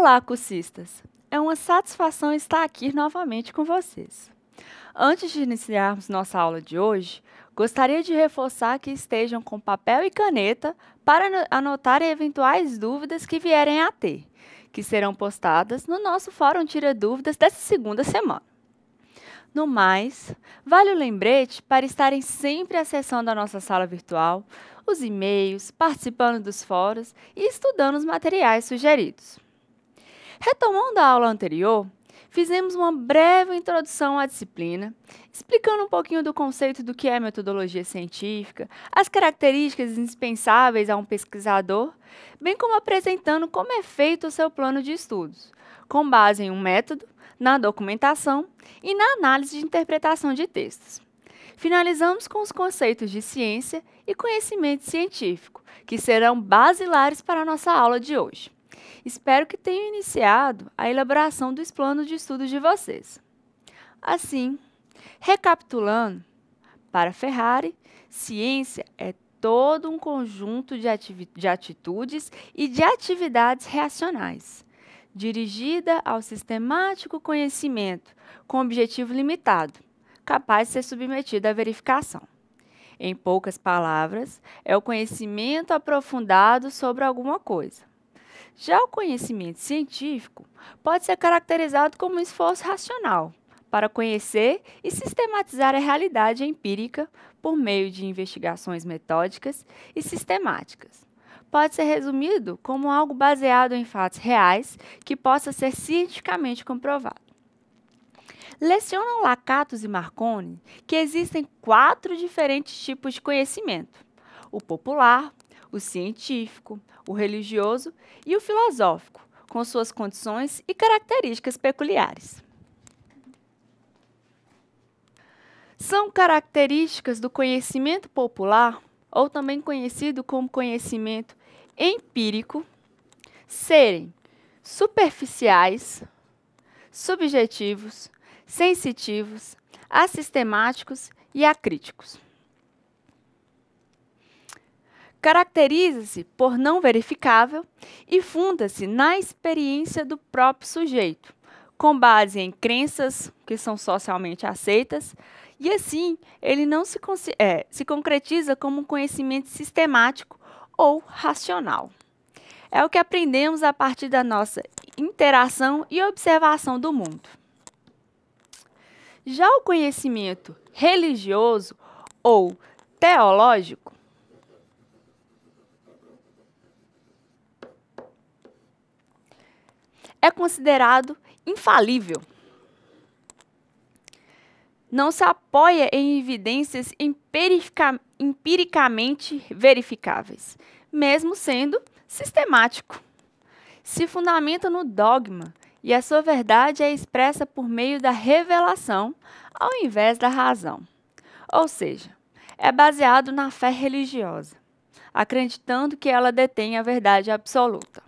Olá, cursistas! É uma satisfação estar aqui novamente com vocês. Antes de iniciarmos nossa aula de hoje, gostaria de reforçar que estejam com papel e caneta para anotar eventuais dúvidas que vierem a ter, que serão postadas no nosso Fórum Tira Dúvidas dessa segunda semana. No mais, vale o lembrete para estarem sempre acessando a nossa sala virtual, os e-mails, participando dos fóruns e estudando os materiais sugeridos. Retomando a aula anterior, fizemos uma breve introdução à disciplina, explicando um pouquinho do conceito do que é metodologia científica, as características indispensáveis a um pesquisador, bem como apresentando como é feito o seu plano de estudos, com base em um método, na documentação e na análise de interpretação de textos. Finalizamos com os conceitos de ciência e conhecimento científico, que serão basilares para a nossa aula de hoje. Espero que tenham iniciado a elaboração dos planos de estudo de vocês. Assim, recapitulando, para Ferrari, ciência é todo um conjunto de atitudes e de atividades reacionais, dirigida ao sistemático conhecimento com objetivo limitado, capaz de ser submetido à verificação. Em poucas palavras, é o conhecimento aprofundado sobre alguma coisa. Já o conhecimento científico pode ser caracterizado como um esforço racional para conhecer e sistematizar a realidade empírica por meio de investigações metódicas e sistemáticas. Pode ser resumido como algo baseado em fatos reais que possa ser cientificamente comprovado. Lecionam Lakatos e Marconi que existem 4 diferentes tipos de conhecimento: o popular, o científico, o religioso e o filosófico, com suas condições e características peculiares. São características do conhecimento popular, ou também conhecido como conhecimento empírico, serem superficiais, subjetivos, sensitivos, assistemáticos e acríticos. Caracteriza-se por não verificável e funda-se na experiência do próprio sujeito, com base em crenças que são socialmente aceitas, e assim ele não se concretiza como um conhecimento sistemático ou racional. É o que aprendemos a partir da nossa interação e observação do mundo. Já o conhecimento religioso ou teológico é considerado infalível. Não se apoia em evidências empiricamente verificáveis, mesmo sendo sistemático. Se fundamenta no dogma e a sua verdade é expressa por meio da revelação ao invés da razão. Ou seja, é baseado na fé religiosa, acreditando que ela detém a verdade absoluta.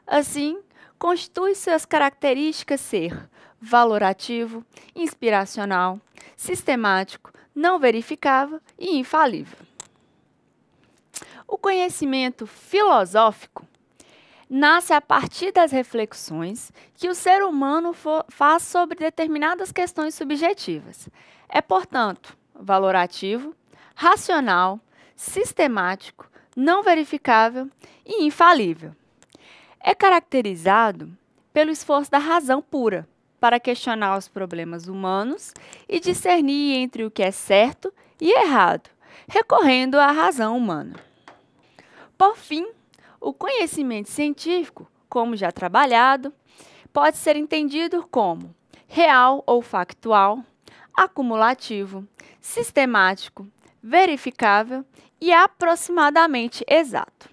Assim, constitui suas características ser valorativo, inspiracional, sistemático, não verificável e infalível. O conhecimento filosófico nasce a partir das reflexões que o ser humano faz sobre determinadas questões subjetivas. É, portanto, valorativo, racional, sistemático, não verificável e infalível. É caracterizado pelo esforço da razão pura para questionar os problemas humanos e discernir entre o que é certo e errado, recorrendo à razão humana. Por fim, o conhecimento científico, como já trabalhado, pode ser entendido como real ou factual, acumulativo, sistemático, verificável e aproximadamente exato.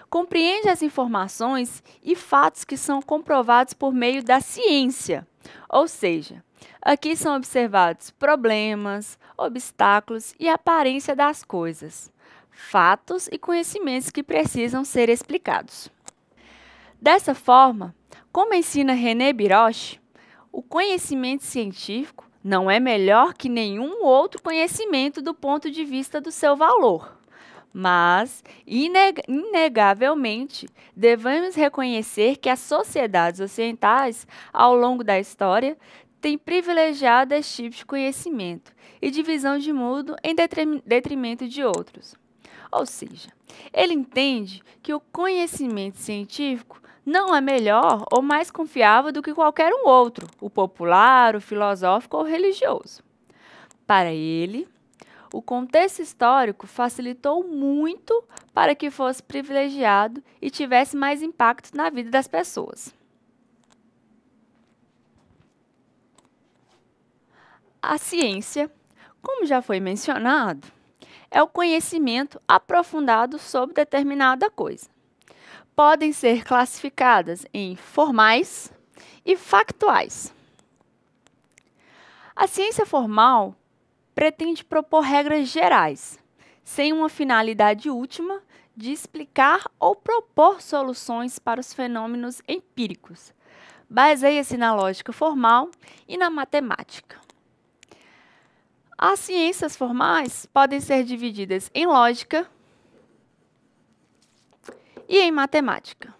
Compreende as informações e fatos que são comprovados por meio da ciência, ou seja, aqui são observados problemas, obstáculos e aparência das coisas, fatos e conhecimentos que precisam ser explicados. Dessa forma, como ensina René Biroche, o conhecimento científico não é melhor que nenhum outro conhecimento do ponto de vista do seu valor, Mas, inegavelmente, devemos reconhecer que as sociedades ocidentais, ao longo da história, têm privilegiado esse tipo de conhecimento e divisão de mundo em detrimento de outros. Ou seja, ele entende que o conhecimento científico não é melhor ou mais confiável do que qualquer um outro, o popular, o filosófico ou religioso. Para ele, o contexto histórico facilitou muito para que fosse privilegiado e tivesse mais impacto na vida das pessoas. A ciência, como já foi mencionado, é o conhecimento aprofundado sobre determinada coisa. Podem ser classificadas em formais e factuais. A ciência formal pretende propor regras gerais, sem uma finalidade última de explicar ou propor soluções para os fenômenos empíricos. Baseia-se na lógica formal e na matemática. As ciências formais podem ser divididas em lógica e em matemática.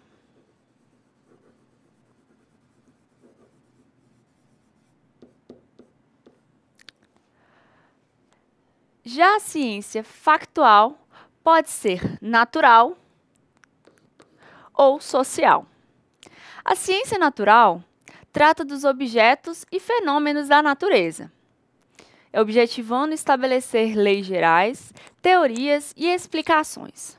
Já a ciência factual pode ser natural ou social. A ciência natural trata dos objetos e fenômenos da natureza, objetivando estabelecer leis gerais, teorias e explicações.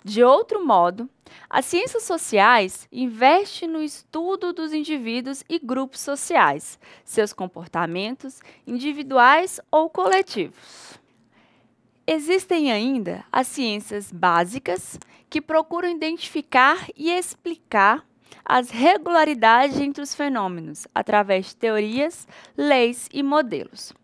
De outro modo, as ciências sociais investem no estudo dos indivíduos e grupos sociais, seus comportamentos individuais ou coletivos. Existem ainda as ciências básicas, que procuram identificar e explicar as regularidades entre os fenômenos, através de teorias, leis e modelos.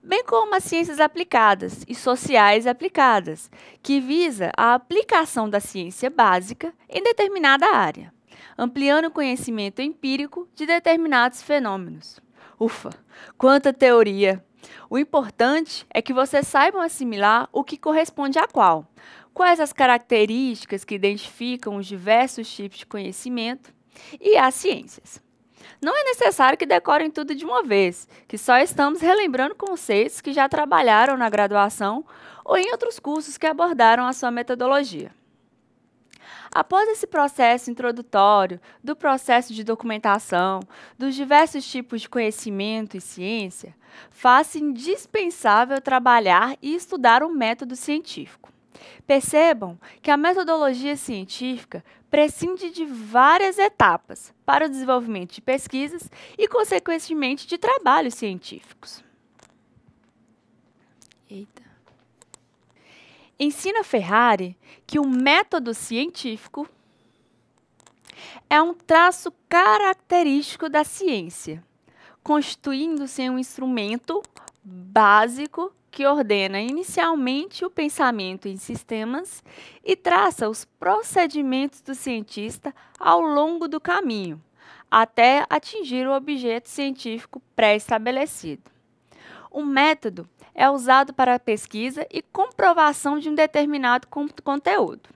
Bem como as ciências aplicadas e sociais aplicadas, que visa a aplicação da ciência básica em determinada área, ampliando o conhecimento empírico de determinados fenômenos. Ufa, quanta teoria! O importante é que vocês saibam assimilar o que corresponde a qual, quais as características que identificam os diversos tipos de conhecimento e as ciências. Não é necessário que decorem tudo de uma vez, que só estamos relembrando conceitos que já trabalharam na graduação ou em outros cursos que abordaram a sua metodologia. Após esse processo introdutório, do processo de documentação, dos diversos tipos de conhecimento e ciência, faz-se indispensável trabalhar e estudar o método científico. Percebam que a metodologia científica prescinde de várias etapas para o desenvolvimento de pesquisas e, consequentemente, de trabalhos científicos. Ensina Ferrari que o método científico é um traço característico da ciência, constituindo-se em um instrumento básico que ordena inicialmente o pensamento em sistemas e traça os procedimentos do cientista ao longo do caminho, até atingir o objeto científico pré-estabelecido. O método é usado para a pesquisa e comprovação de um determinado conteúdo.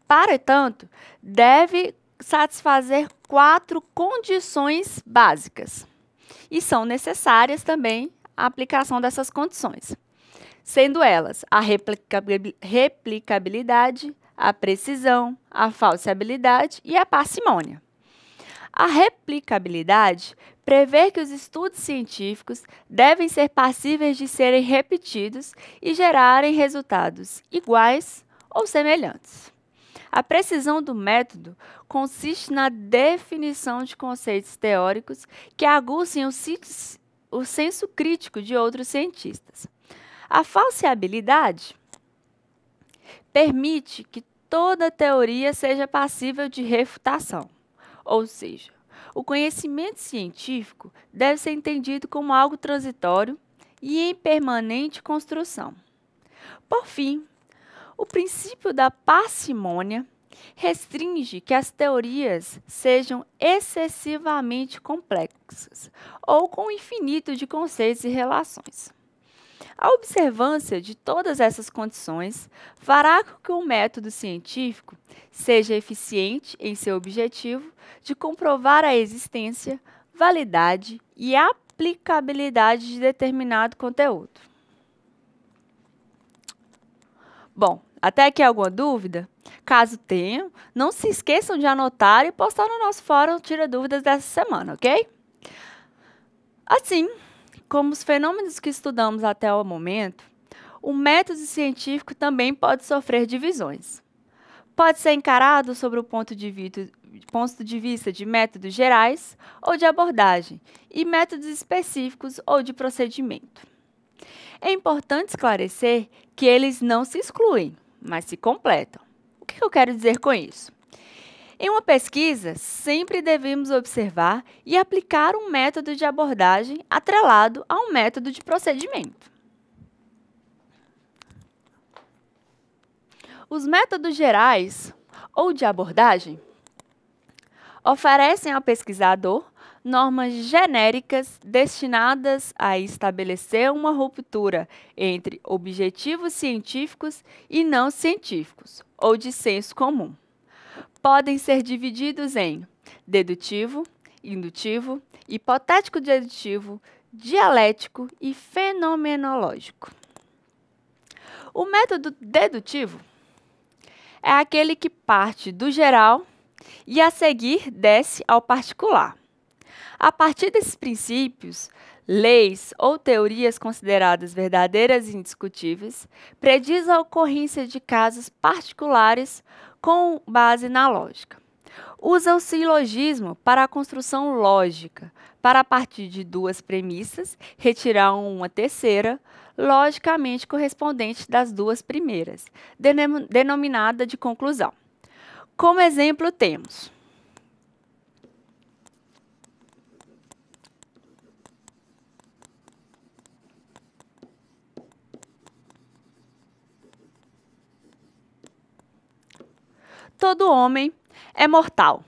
Para tanto, deve satisfazer 4 condições básicas. E são necessárias também a aplicação dessas condições, sendo elas a replicabilidade, a precisão, a falseabilidade e a parcimônia. A replicabilidade prevê que os estudos científicos devem ser passíveis de serem repetidos e gerarem resultados iguais ou semelhantes. A precisão do método consiste na definição de conceitos teóricos que aguçem o senso crítico de outros cientistas. A falseabilidade permite que toda teoria seja passível de refutação, ou seja, o conhecimento científico deve ser entendido como algo transitório e em permanente construção. Por fim, o princípio da parcimônia restringe que as teorias sejam excessivamente complexas ou com um infinito de conceitos e relações. A observância de todas essas condições fará com que o método científico seja eficiente em seu objetivo de comprovar a existência, validade e aplicabilidade de determinado conteúdo. Bom, até aqui alguma dúvida? Caso tenham, não se esqueçam de anotar e postar no nosso fórum Tira Dúvidas dessa semana, ok? Assim, como os fenômenos que estudamos até o momento, o método científico também pode sofrer divisões. Pode ser encarado sobre o ponto de vista de métodos gerais ou de abordagem, e métodos específicos ou de procedimento. É importante esclarecer que eles não se excluem, mas se completam. O que eu quero dizer com isso? Em uma pesquisa, sempre devemos observar e aplicar um método de abordagem atrelado a um método de procedimento. Os métodos gerais ou de abordagem oferecem ao pesquisador normas genéricas destinadas a estabelecer uma ruptura entre objetivos científicos e não científicos, ou de senso comum. Podem ser divididos em dedutivo, indutivo, hipotético-dedutivo, dialético e fenomenológico. O método dedutivo é aquele que parte do geral e, a seguir, desce ao particular. A partir desses princípios, leis ou teorias consideradas verdadeiras e indiscutíveis prediz a ocorrência de casos particulares com base na lógica. Usa o silogismo para a construção lógica, para a partir de duas premissas, retirar uma terceira, logicamente correspondente das duas primeiras, denominada de conclusão. Como exemplo, temos todo homem é mortal.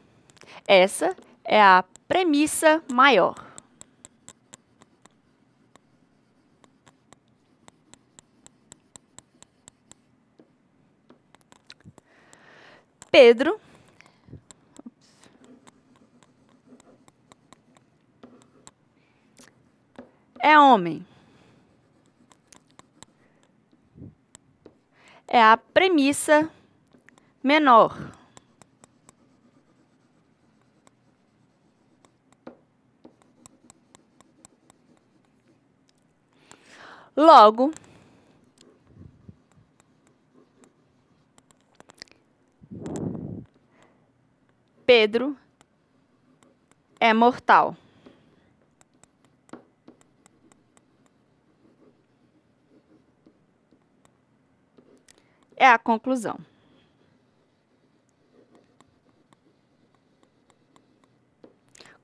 Essa é a premissa maior. Pedro é homem. É a premissa menor. Logo, Pedro é mortal. É a conclusão.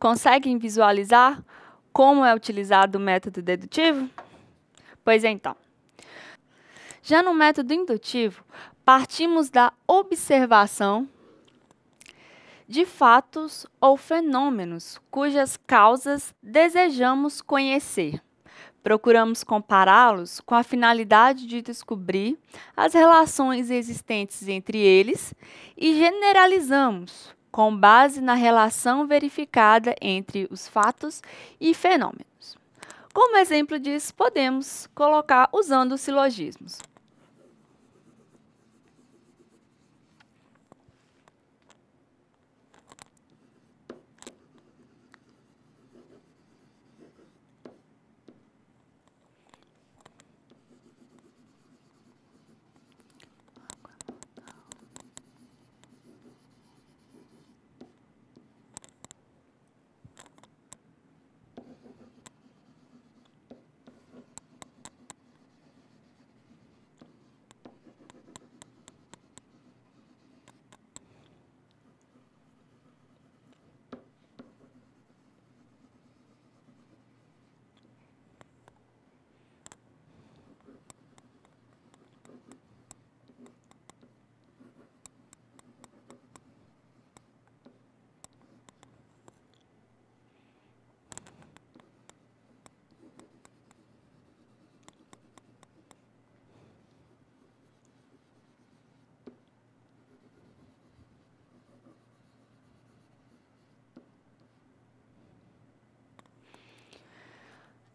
Conseguem visualizar como é utilizado o método dedutivo? Pois então. Já no método indutivo, partimos da observação de fatos ou fenômenos cujas causas desejamos conhecer. Procuramos compará-los com a finalidade de descobrir as relações existentes entre eles e generalizamos com base na relação verificada entre os fatos e fenômenos. Como exemplo disso, podemos colocar usando os silogismos.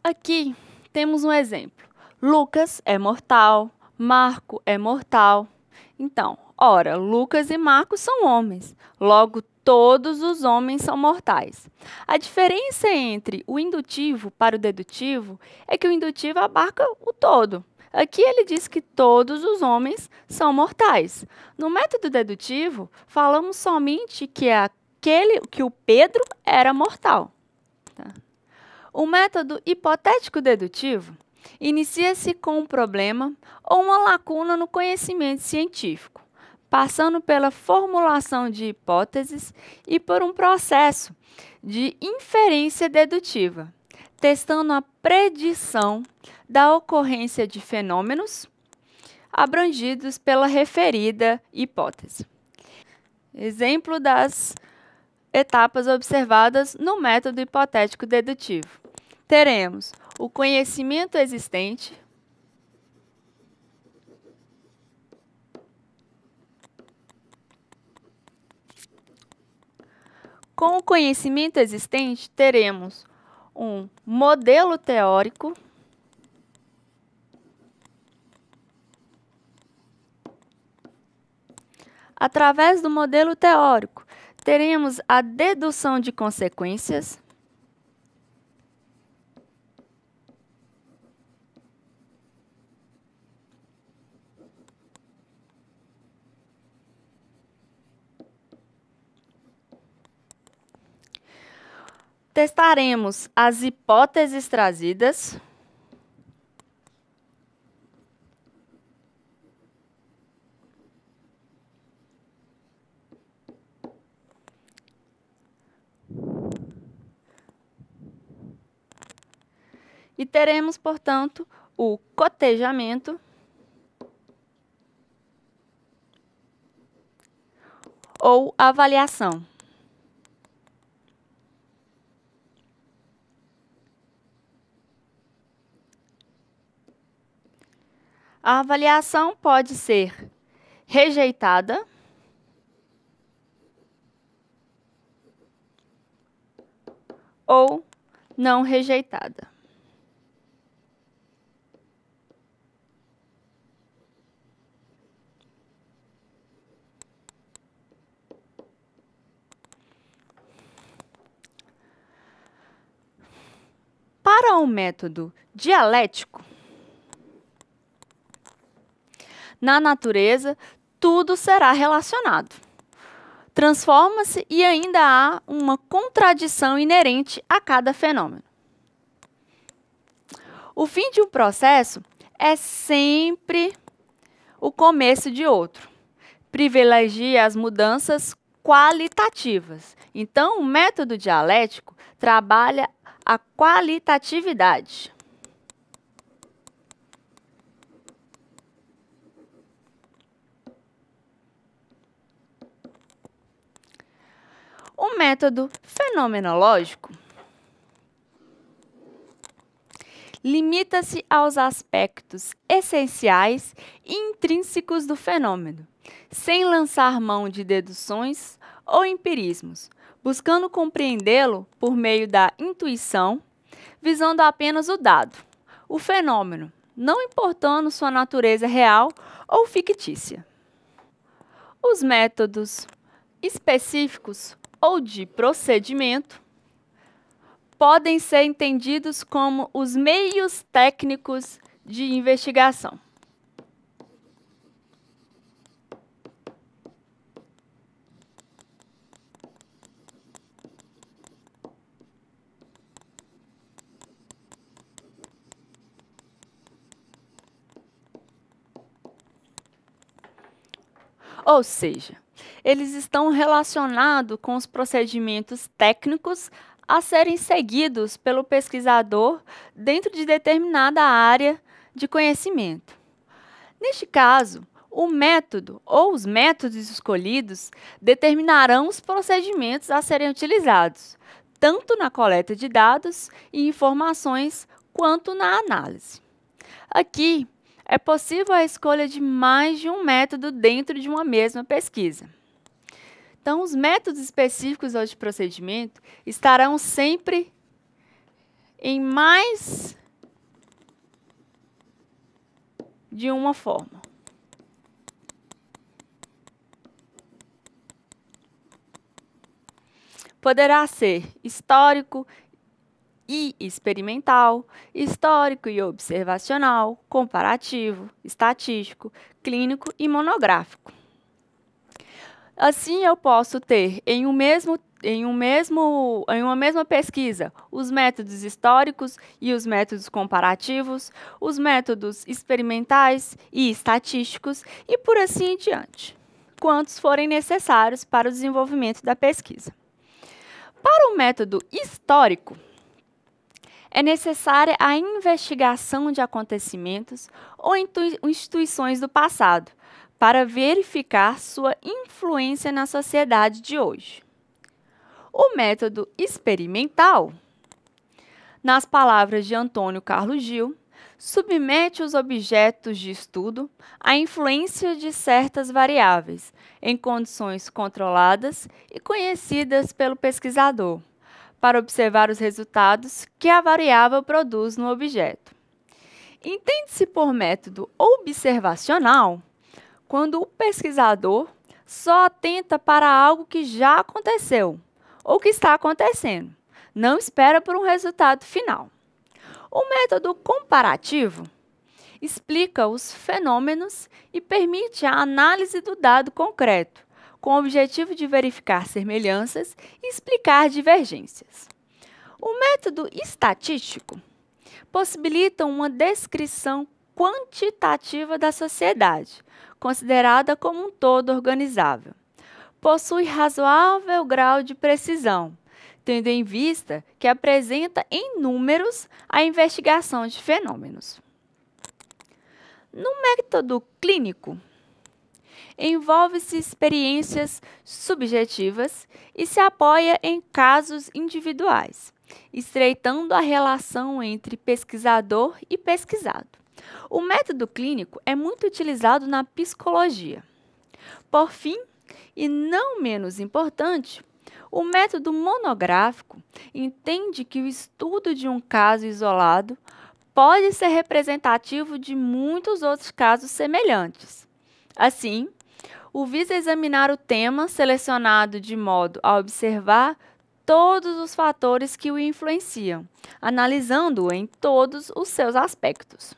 Aqui temos um exemplo. Lucas é mortal, Marco é mortal. Então, ora, Lucas e Marco são homens, logo todos os homens são mortais. A diferença entre o indutivo para o dedutivo é que o indutivo abarca o todo. Aqui ele diz que todos os homens são mortais. No método dedutivo, falamos somente que o Pedro era mortal. Tá? O método hipotético-dedutivo inicia-se com um problema ou uma lacuna no conhecimento científico, passando pela formulação de hipóteses e por um processo de inferência dedutiva, testando a predição da ocorrência de fenômenos abrangidos pela referida hipótese. Exemplo das etapas observadas no método hipotético dedutivo. Teremos o conhecimento existente, com o conhecimento existente, teremos um modelo teórico, através do modelo teórico, teremos a dedução de consequências, testaremos as hipóteses trazidas, e teremos, portanto, o cotejamento ou avaliação. A avaliação pode ser rejeitada ou não rejeitada. Para o método dialético, na natureza, tudo será relacionado. Transforma-se e ainda há uma contradição inerente a cada fenômeno. O fim de um processo é sempre o começo de outro. Privilegia as mudanças qualitativas. Então, o método dialético trabalha a qualitatividade. O método fenomenológico limita-se aos aspectos essenciais e intrínsecos do fenômeno, sem lançar mão de deduções ou empirismos, buscando compreendê-lo por meio da intuição, visando apenas o dado, o fenômeno, não importando sua natureza real ou fictícia. Os métodos específicos ou de procedimento podem ser entendidos como os meios técnicos de investigação. Ou seja, eles estão relacionados com os procedimentos técnicos a serem seguidos pelo pesquisador dentro de determinada área de conhecimento. Neste caso, o método ou os métodos escolhidos determinarão os procedimentos a serem utilizados, tanto na coleta de dados e informações quanto na análise. Aqui, é possível a escolha de mais de um método dentro de uma mesma pesquisa. Então, os métodos específicos ou de procedimento estarão sempre em mais de uma forma. Poderá ser histórico e experimental, histórico e observacional, comparativo, estatístico, clínico e monográfico. Assim, eu posso ter em uma mesma pesquisa os métodos históricos e os métodos comparativos, os métodos experimentais e estatísticos e por assim em diante, quantos forem necessários para o desenvolvimento da pesquisa. Para o método histórico, é necessária a investigação de acontecimentos ou instituições do passado, para verificar sua influência na sociedade de hoje. O método experimental, nas palavras de Antônio Carlos Gil, submete os objetos de estudo à influência de certas variáveis, em condições controladas e conhecidas pelo pesquisador, para observar os resultados que a variável produz no objeto. Entende-se por método observacional quando o pesquisador só atenta para algo que já aconteceu ou que está acontecendo, não espera por um resultado final. O método comparativo explica os fenômenos e permite a análise do dado concreto, com o objetivo de verificar semelhanças e explicar divergências. O método estatístico possibilita uma descrição quantitativa da sociedade, considerada como um todo organizável. Possui razoável grau de precisão, tendo em vista que apresenta em números a investigação de fenômenos. No método clínico, envolve-se experiências subjetivas e se apoia em casos individuais, estreitando a relação entre pesquisador e pesquisado. O método clínico é muito utilizado na psicologia. Por fim, e não menos importante, o método monográfico entende que o estudo de um caso isolado pode ser representativo de muitos outros casos semelhantes. Assim, visa examinar o tema selecionado de modo a observar todos os fatores que o influenciam, analisando-o em todos os seus aspectos.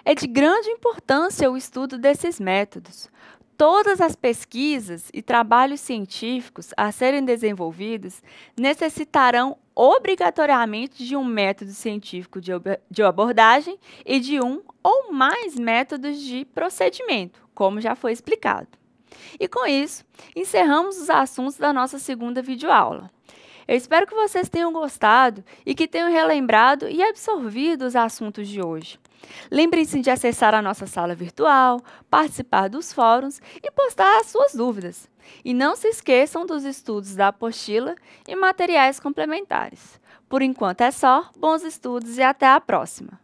É de grande importância o estudo desses métodos. Todas as pesquisas e trabalhos científicos a serem desenvolvidos necessitarão obrigatoriamente de um método científico de abordagem e de um ou mais métodos de procedimento, como já foi explicado. E com isso, encerramos os assuntos da nossa segunda videoaula. Eu espero que vocês tenham gostado e que tenham relembrado e absorvido os assuntos de hoje. Lembrem-se de acessar a nossa sala virtual, participar dos fóruns e postar as suas dúvidas. E não se esqueçam dos estudos da apostila e materiais complementares. Por enquanto é só, bons estudos e até a próxima!